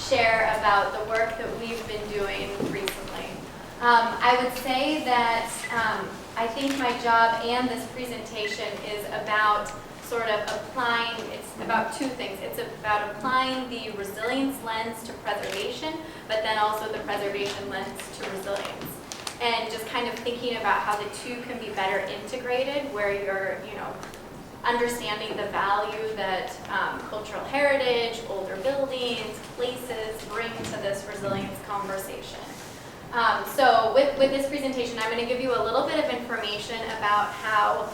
share about the work that we've been doing recently. I would say that I think my job and this presentation is about sort of applying, it's about two things. It's about applying the resilience lens to preservation, but then also the preservation lens to resilience. And just kind of thinking about how the two can be better integrated, where you're, understanding the value that cultural heritage, older buildings, places bring to this resilience conversation. So with this presentation, I'm going to give you a little bit of information about how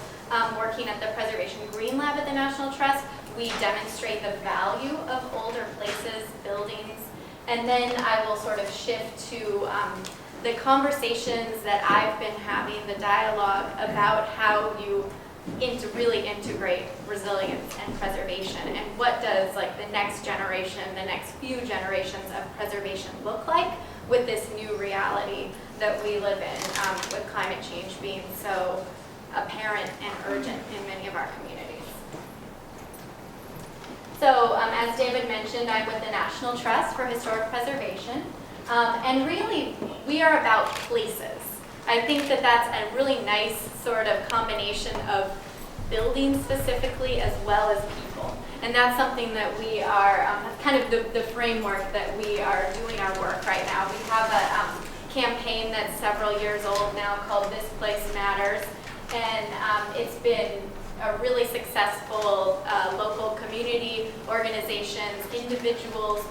working at the Preservation Green Lab at the National Trust, we demonstrate the value of older places, buildings, and then I will sort of shift to the conversations that I've been having, the dialogue about how you really integrate resilience and preservation, and what does like the next generation, the next few generations of preservation look like with this new reality that we live in, with climate change being so apparent and urgent in many of our communities. So as David mentioned, I'm with the National Trust for Historic Preservation, and really we are about places. I think that that's a really nice sort of combination of buildings specifically as well as people. And that's something that we are, kind of the framework that we are doing our work right now. We have a campaign that's several years old now called This Place Matters. And it's been a really successful local community organizations, individuals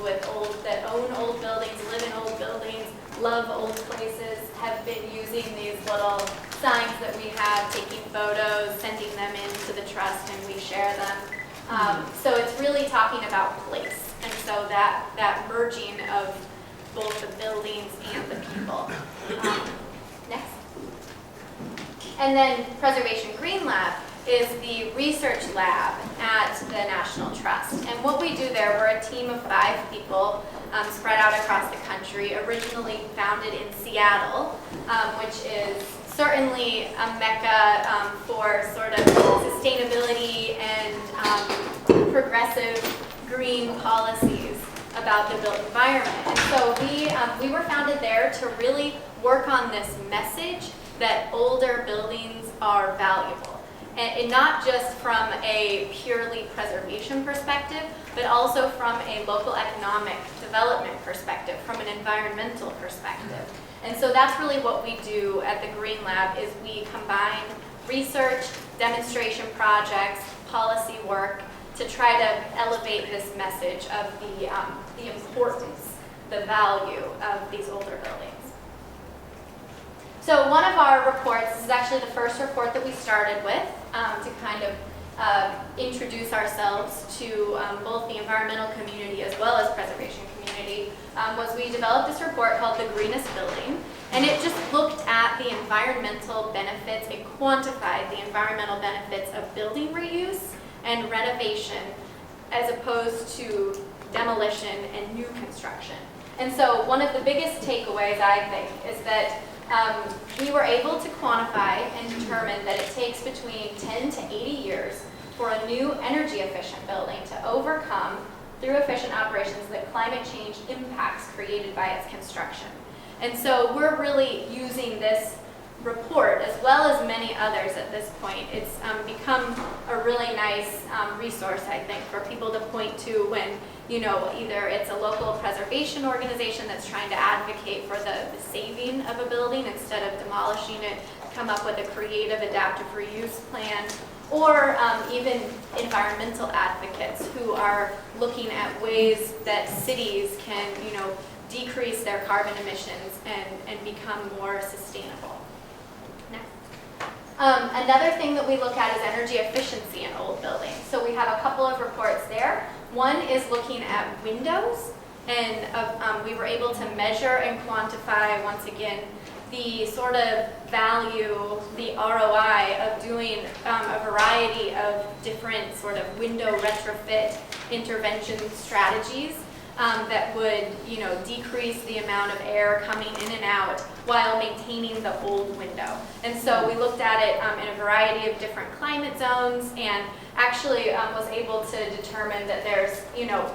that own old buildings, live in old buildings, love old places, have been using these little signs that we have, taking photos, sending them into the trust, and we share them. So it's really talking about place, and so that merging of both the buildings and the people. Next. And then Preservation Green Lab is the research lab at the National Trust. And what we do there, we're a team of 5 people spread out across the country, originally founded in Seattle, which is certainly a mecca for sort of sustainability and progressive green policies about the built environment. And so we were founded there to really work on this message that older buildings are valuable. And not just from a purely preservation perspective, but also from a local economic development perspective, from an environmental perspective. And so that's really what we do at the Green Lab, is we combine research, demonstration projects, policy work to try to elevate this message of the importance, the value of these older buildings. So one of our reports, this is actually the first report that we started with to kind of introduce ourselves to both the environmental community as well as preservation community, was we developed this report called The Greenest Building, and it just looked at the environmental benefits, it quantified the environmental benefits of building reuse and renovation as opposed to demolition and new construction. And so one of the biggest takeaways, I think, is that we were able to quantify and determine that it takes between 10 to 80 years for a new energy efficient building to overcome, through efficient operations, the climate change impacts created by its construction. And so we're really using this report, as well as many others at this point. It's become a really nice resource, I think, for people to point to when, either it's a local preservation organization that's trying to advocate for the saving of a building instead of demolishing it, come up with a creative adaptive reuse plan, or even environmental advocates who are looking at ways that cities can, decrease their carbon emissions and become more sustainable. Another thing that we look at is energy efficiency in old buildings. So we have a couple of reports there. One is looking at windows, and we were able to measure and quantify, once again, the sort of value, the ROI of doing a variety of different sort of window retrofit intervention strategies that would, decrease the amount of air coming in and out while maintaining the old window. And so we looked at it in a variety of different climate zones, and actually was able to determine that there's,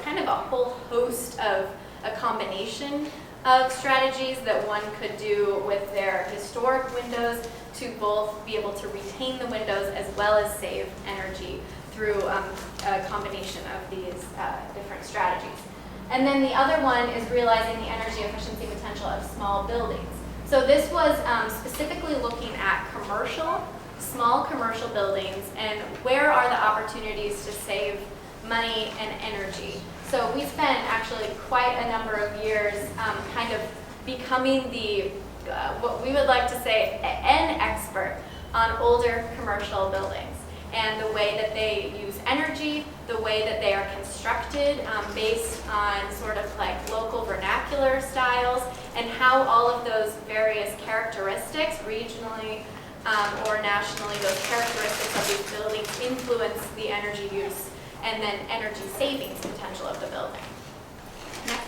kind of a whole host of a combination of strategies that one could do with their historic windows to both be able to retain the windows as well as save energy through a combination of these different strategies. And then the other one is realizing the energy efficiency potential of small buildings. So this was specifically looking at small commercial buildings, and where are the opportunities to save money and energy. So we spent actually quite a number of years kind of becoming the, what we would like to say, an expert on older commercial buildings and the way that they use energy, the way that they are constructed based on sort of like local vernacular styles, and how all of those various characteristics, regionally or nationally, those characteristics of these buildings influence the energy use and then energy savings potential of the building. Next.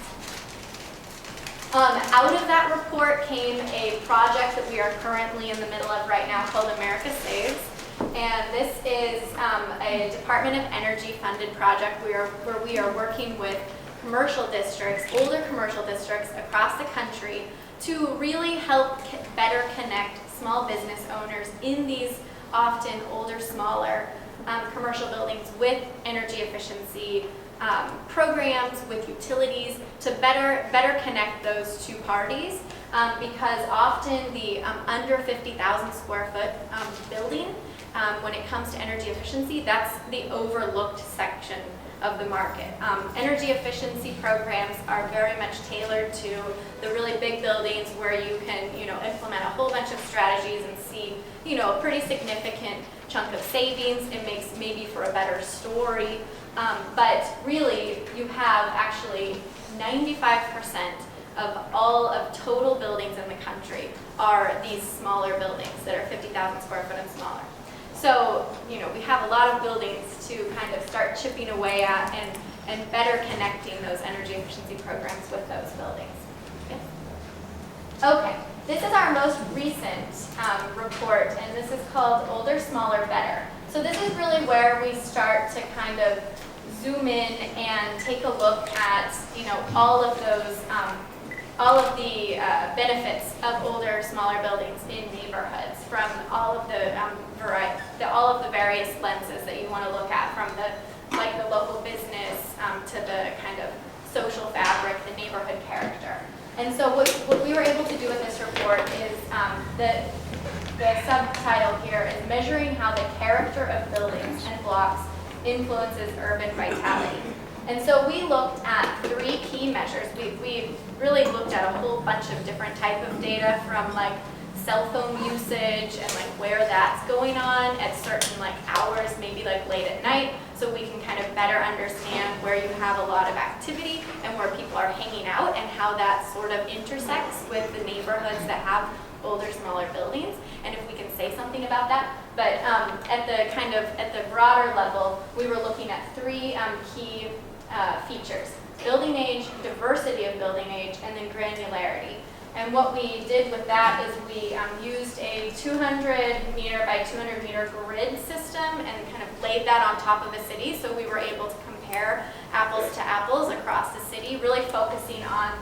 Out of that report came a project that we are currently in the middle of right now called America Saves. And this is a Department of Energy funded project where we are working with commercial districts, older commercial districts across the country to really help better connect small business owners in these often older, smaller commercial buildings with energy efficiency programs, with utilities, to better connect those two parties because often the under 50,000 square foot building, when it comes to energy efficiency, that's the overlooked section of the market. Energy efficiency programs are very much tailored to the really big buildings where you can, implement a whole bunch of strategies and see, a pretty significant chunk of savings. It makes maybe for a better story, but really you have actually 95% of all of total buildings in the country are these smaller buildings that are 50,000 square foot and smaller. So, we have a lot of buildings to kind of start chipping away at and better connecting those energy efficiency programs with those buildings. Yes? Okay, this is our most recent report, and this is called Older, Smaller, Better. So this is really where we start to kind of zoom in and take a look at, all of those, all of the benefits of older, smaller buildings in neighborhoods from all of the various lenses that you want to look at, from the local business to the kind of social fabric, the neighborhood character. And so what we were able to do with this report is the subtitle here is Measuring How the Character of Buildings and Blocks Influences Urban Vitality. And so we looked at 3 key measures. We really looked at a whole bunch of different type of data, from cell phone usage and where that's going on at certain hours, maybe late at night, so we can kind of better understand where you have a lot of activity and where people are hanging out and how that sort of intersects with the neighborhoods that have older, smaller buildings, and if we can say something about that. But at the broader level, we were looking at 3 key features: building age, diversity of building age, and then granularity. And what we did with that is we used a 200 meter by 200 meter grid system and kind of laid that on top of a city, so we were able to compare apples to apples across the city, really focusing on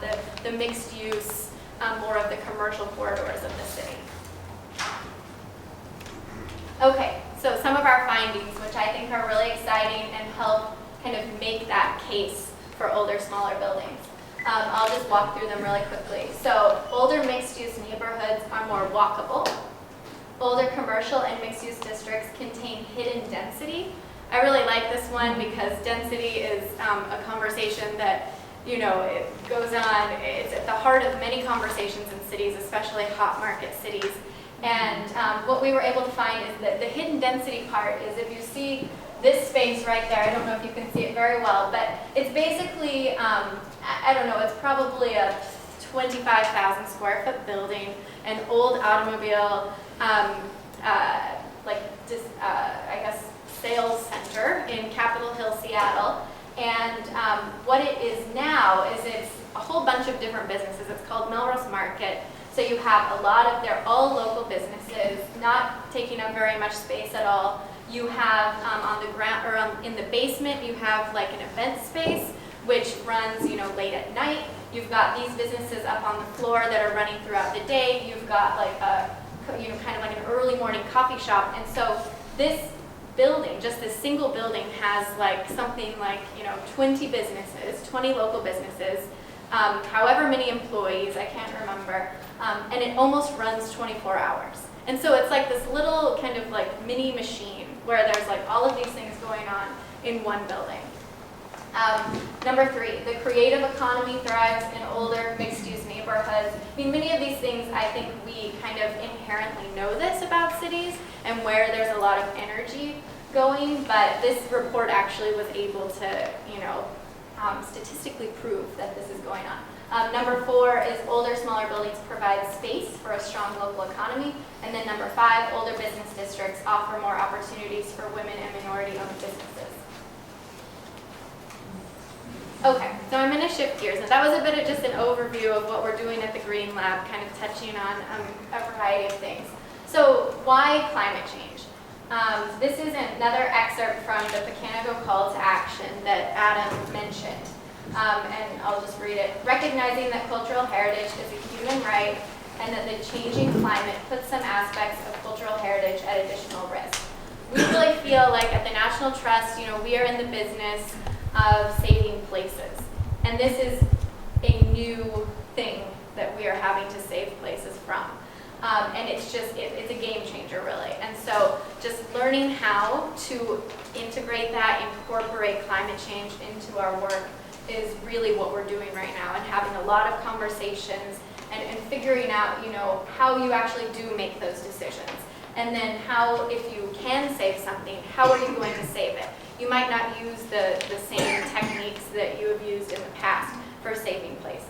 the mixed use, more of the commercial corridors of the city. Okay, so some of our findings, which I think are really exciting and help kind of make that case for older, smaller buildings. I'll just walk through them really quickly. So older mixed-use neighborhoods are more walkable. Older commercial and mixed-use districts contain hidden density. I really like this one because density is a conversation that, it goes on. It's at the heart of many conversations in cities, especially hot market cities. And what we were able to find is that the hidden density part is, if you see this space right there, I don't know if you can see it very well, but it's basically, I don't know, it's probably a 25,000 square foot building, an old automobile, sales center in Capitol Hill, Seattle. And what it is now is it's a whole bunch of different businesses. It's called Melrose Market. So you have they're all local businesses, not taking up very much space at all. You have on the ground, or in the basement, you have an event space, which runs, late at night. You've got these businesses up on the floor that are running throughout the day. You've got like a, kind of like an early morning coffee shop. And so this building, just this single building, has like something like 20 businesses, 20 local businesses, however many employees, I can't remember, and it almost runs 24 hours. And so it's like this little kind of like mini machine where there's like all of these things going on in one building. Number 3, the creative economy thrives in older mixed-use neighborhoods. I mean, many of these things, I think we kind of inherently know this about cities and where there's a lot of energy going, but this report actually was able to, statistically prove that this is going on. Number 4 is older, smaller buildings provide space for a strong local economy. And then number 5, older business districts offer more opportunities for women and minority-owned businesses. Okay, so I'm going to shift gears. Now that was a bit of just an overview of what we're doing at the Green Lab, kind of touching on a variety of things. So why climate change? This is another excerpt from the Pecanago Call to Action that Adam mentioned. And I'll just read it. Recognizing that cultural heritage is a human right and that the changing climate puts some aspects of cultural heritage at additional risk. We really feel like at the National Trust, we are in the business of saving places. And this is a new thing that we are having to save places from. And it's just, it's a game changer really. And so just learning how to integrate that, incorporate climate change into our work is really what we're doing right now, and having a lot of conversations and figuring out, how you actually do make those decisions. And then how, if you can save something, how are you going to save it? You might not use the same techniques that you have used in the past for saving places.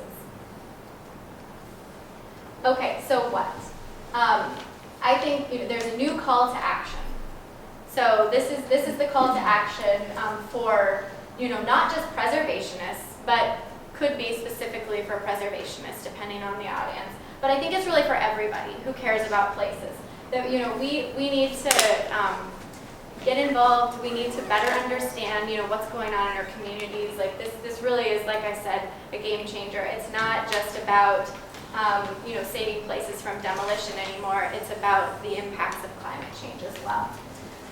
Okay, so what? I think there's a new call to action. So this is the call to action for not just preservationists, but could be specifically for preservationists depending on the audience. But I think it's really for everybody who cares about places. That we need to get involved. We need to better understand what's going on in our communities. Like this really is, like I said, a game changer. It's not just about saving places from demolition anymore. It's about the impacts of climate change as well.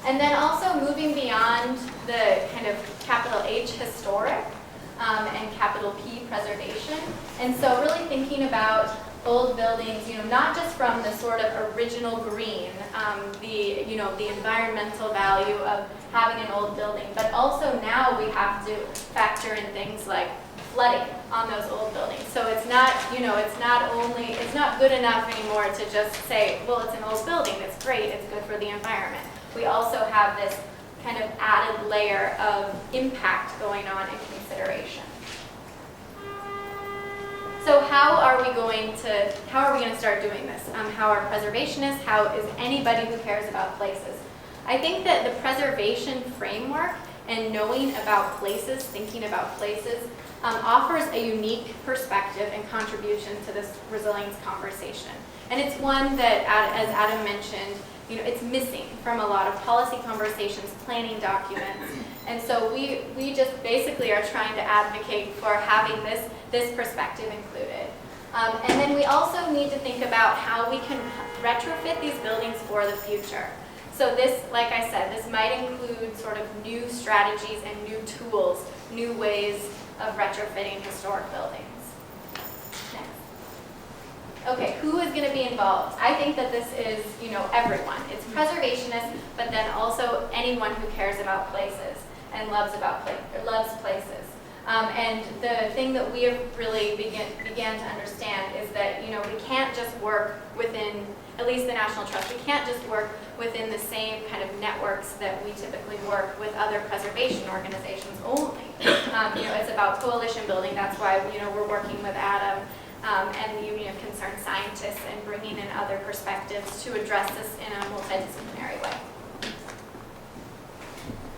And then also moving beyond the kind of capital H historic and capital P preservation. And so really thinking about old buildings, not just from the sort of original green, the environmental value of having an old building, but also now we have to factor in things like flooding on those old buildings. So it's not, it's not good enough anymore to just say, well, it's an old building, it's great, it's good for the environment. We also have this kind of added layer of impact going on in consideration. So how are we going to start doing this? How are preservationists? How is anybody who cares about places? I think that the preservation framework and knowing about places, thinking about places, offers a unique perspective and contribution to this resilience conversation. And it's one that, as Adam mentioned, it's missing from a lot of policy conversations, planning documents. And so we just basically are trying to advocate for having this perspective included. And then we also need to think about how we can retrofit these buildings for the future. So this, like I said, this might include sort of new strategies and new tools, new ways of retrofitting historic buildings. Okay, who is going to be involved? I think that this is, everyone. It's preservationists, but then also anyone who cares about places and loves places. And the thing that we have really began to understand is that, we can't just work within, at least the National Trust, we can't just work within the same kind of networks that we typically work with other preservation organizations only. It's about coalition building. That's why, we're working with Adam and the Union of Concerned Scientists and bringing in other perspectives to address this in a multidisciplinary way.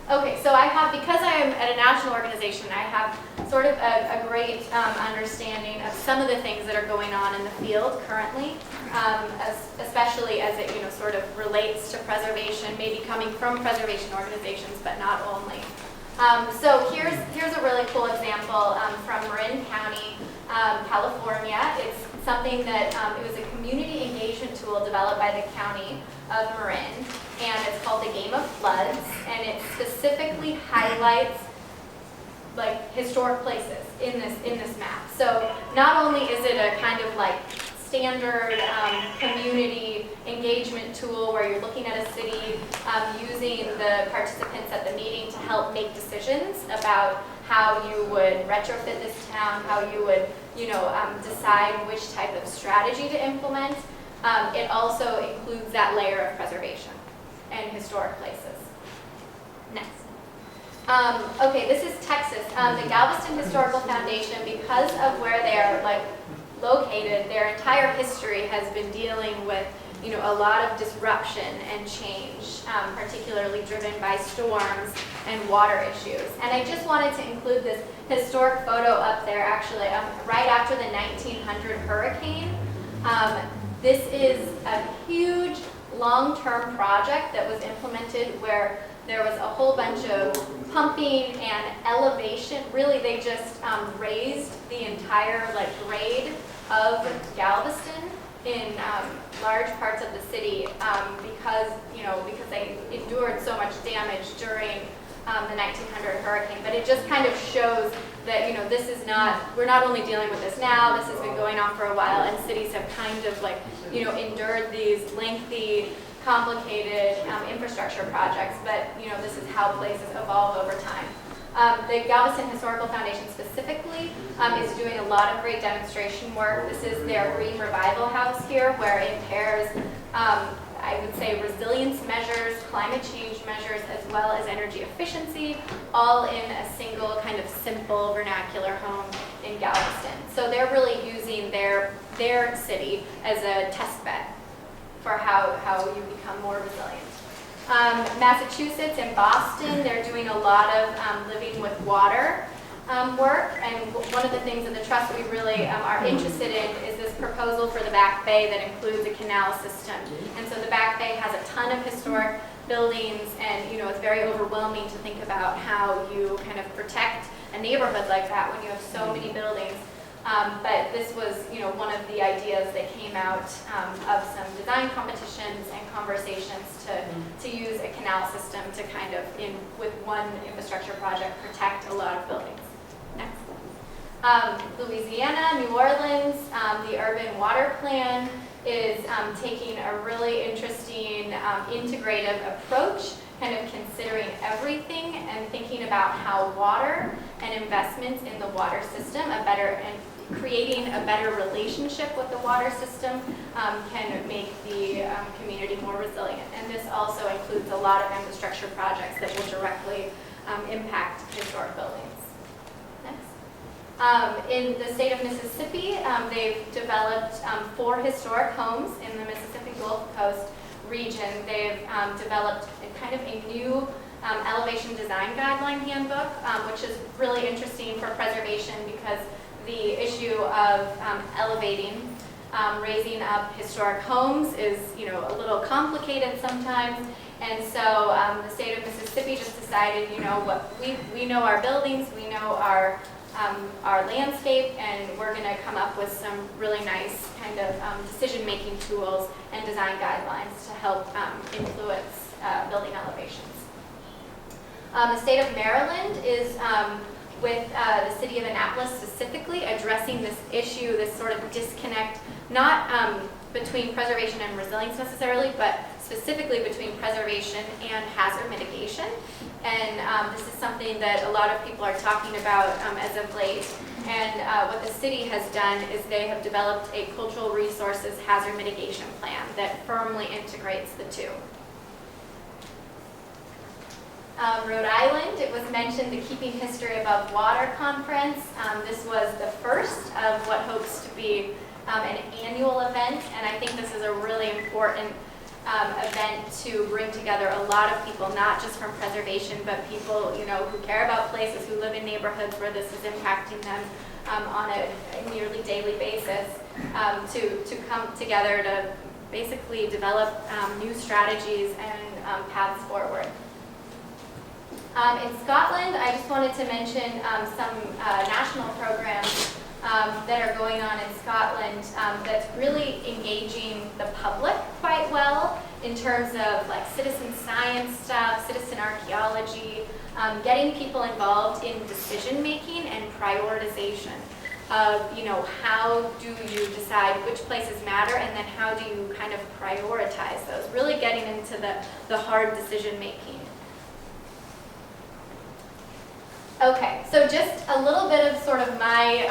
Okay, so because I am at a national organization, I have sort of a great understanding of some of the things that are going on in the field currently, especially as it sort of relates to preservation, maybe coming from preservation organizations, but not only. So here's a really cool example from Marin County. California. It's something that it was a community engagement tool developed by the county of Marin, and it's called the Game of Floods, and it specifically highlights like historic places in this map. So not only is it a kind of like standard community engagement tool where you're looking at a city using the participants at the meeting to help make decisions about how you would retrofit this town, how you would, decide which type of strategy to implement. It also includes that layer of preservation and historic places. Next. Okay, this is Texas. The Galveston Historical Foundation, because of where they are located, their entire history has been dealing with a lot of disruption and change, particularly driven by storms and water issues. And I just wanted to include this historic photo up there, actually, right after the 1900 hurricane. This is a huge long-term project that was implemented where there was a whole bunch of pumping and elevation. Really, they just raised the entire grade of Galveston in large parts of the city because they endured so much damage during the 1900 hurricane. But it just kind of shows that we're not only dealing with this now. This has been going on for a while, and cities have kind of endured these lengthy, complicated infrastructure projects. But this is how places evolve over time. The Galveston Historical Foundation specifically is doing a lot of great demonstration work. This is their Green Revival House here, where it pairs, I would say, resilience measures, climate change measures, as well as energy efficiency, all in a single kind of simple vernacular home in Galveston. So they're really using their city as a test bed for how you become more resilient. Massachusetts and Boston, they're doing a lot of living with water work, and one of the things in the trust we really are interested in is this proposal for the Back Bay that includes a canal system. And so the Back Bay has a ton of historic buildings, and it's very overwhelming to think about how you kind of protect a neighborhood like that when you have so many buildings. But this was, one of the ideas that came out of some design competitions and conversations to use a canal system to kind of, with one infrastructure project, protect a lot of buildings. Next. Louisiana, New Orleans, the urban water plan is taking a really interesting integrative approach, kind of considering everything and thinking about how water and investments in the water system creating a better relationship with the water system can make the community more resilient. And this also includes a lot of infrastructure projects that will directly impact historic buildings. Next. In the state of Mississippi, they've developed 4 historic homes in the Mississippi Gulf Coast region. They've developed kind of a new elevation design guideline handbook, which is really interesting for preservation because the issue of elevating, raising up historic homes is, a little complicated sometimes. And so the state of Mississippi just decided, we know our buildings, we know our landscape, and we're going to come up with some really nice kind of decision-making tools and design guidelines to help influence building elevations. The state of Maryland is with the city of Annapolis specifically addressing this issue, this sort of disconnect, not between preservation and resilience necessarily, but specifically between preservation and hazard mitigation. And this is something that a lot of people are talking about as of late. And what the city has done is they have developed a cultural resources hazard mitigation plan that firmly integrates the two. Rhode Island, it was mentioned the Keeping History Above Water Conference. This was the first of what hopes to be an annual event, and I think this is a really important event to bring together a lot of people, not just from preservation, but people who care about places, who live in neighborhoods where this is impacting them on a nearly daily basis, to come together to basically develop new strategies and paths forward. In Scotland, I just wanted to mention some national programs that are going on in Scotland that's really engaging the public quite well in terms of like citizen science stuff, citizen archaeology, getting people involved in decision making and prioritization of, how do you decide which places matter, and then how do you kind of prioritize those, really getting into the hard decision making. Okay, so just a little bit of sort of my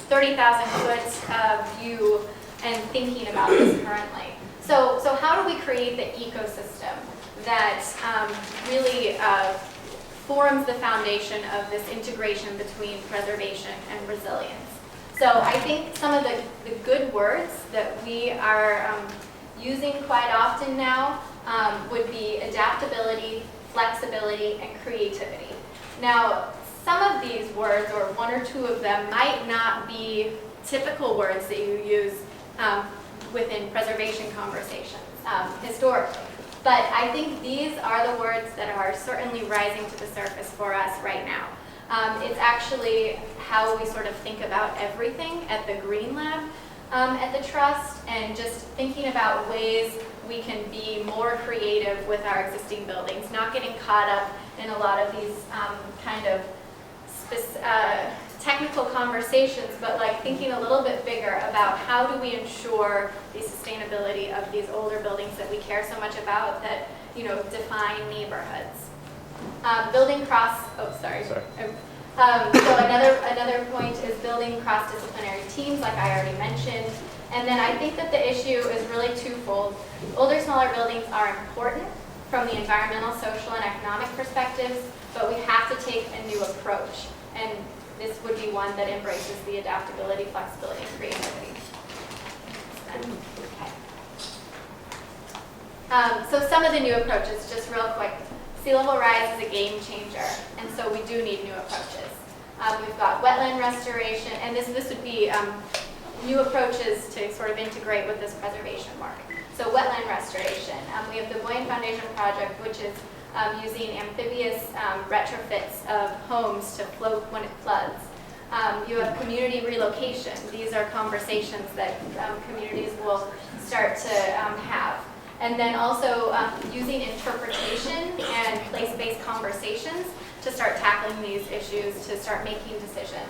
30,000 foot view and thinking about this currently. So how do we create the ecosystem that really forms the foundation of this integration between preservation and resilience? So I think some of the good words that we are using quite often now would be adaptability, flexibility, and creativity. Now, some of these words, or one or two of them, might not be typical words that you use within preservation conversations historically. But I think these are the words that are certainly rising to the surface for us right now. It's actually how we sort of think about everything at the Green Lab at the Trust, and just thinking about ways we can be more creative with our existing buildings, not getting caught up in a lot of these kind of technical conversations, but like thinking a little bit bigger about how do we ensure the sustainability of these older buildings that we care so much about, that define neighborhoods. Building cross. Oh, sorry. So another point is building cross-disciplinary teams, like I already mentioned. And then I think that the issue is really twofold. Older, smaller buildings are important from the environmental, social, and economic perspectives, but we have to take a new approach. And this would be one that embraces the adaptability, flexibility, and creativity. Okay. So some of the new approaches, just real quick. Sea level rise is a game changer, and so we do need new approaches. We've got wetland restoration, and this would be new approaches to sort of integrate with this preservation work. So wetland restoration. We have the Boyne Foundation project, which is using amphibious retrofits of homes to float when it floods. You have community relocation. These are conversations that communities will start to have. And then also using interpretation and place-based conversations to start tackling these issues, to start making decisions.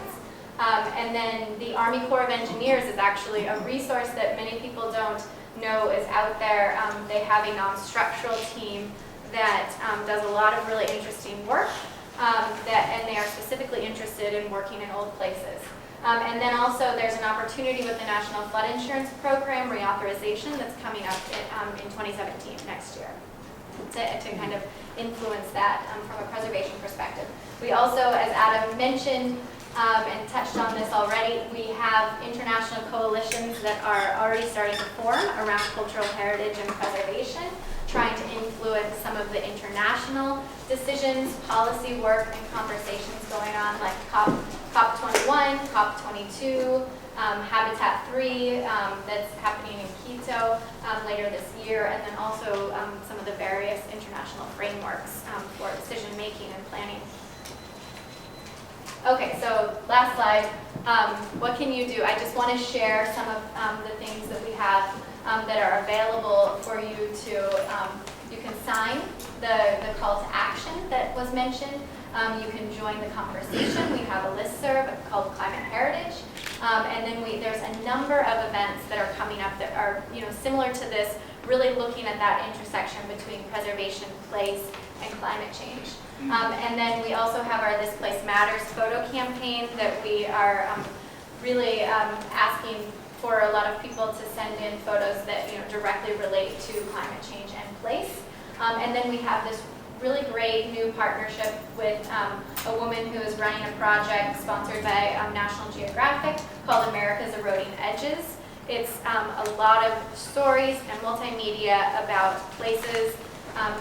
And then the Army Corps of Engineers is actually a resource that many people don't know is out there. They have a non-structural team that does a lot of really interesting work, and they are specifically interested in working in old places. And then also there's an opportunity with the National Flood Insurance Program reauthorization that's coming up in 2017, next year, to kind of influence that from a preservation perspective. We also, as Adam mentioned, and touched on this already, we have international coalitions that are already starting to form around cultural heritage and preservation, trying to influence some of the international decisions, policy work, and conversations going on, like COP21, COP22, Habitat 3 that's happening in Quito later this year, and then also some of the various international frameworks for decision making and planning. Okay, so last slide. What can you do? I just want to share some of the things that we have that are available for you to, you can sign the call to action that was mentioned. You can join the conversation. We have a listserv called Climate Heritage. And then there's a number of events that are coming up that are similar to this, really looking at that intersection between preservation, place, and climate change. And then we also have our This Place Matters photo campaign that we are really asking for a lot of people to send in photos that directly relate to climate change and place. And then we have this really great new partnership with a woman who is running a project sponsored by National Geographic called America's Eroding Edges. It's a lot of stories and multimedia about places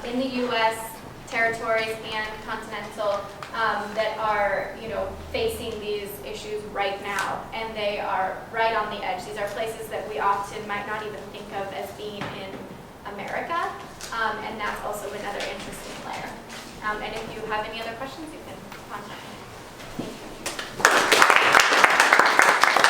in the U.S., territories, and continental that are facing these issues right now, and they are right on the edge. These are places that we often might not even think of as being in America, and that's also another interesting layer. And if you have any other questions, you can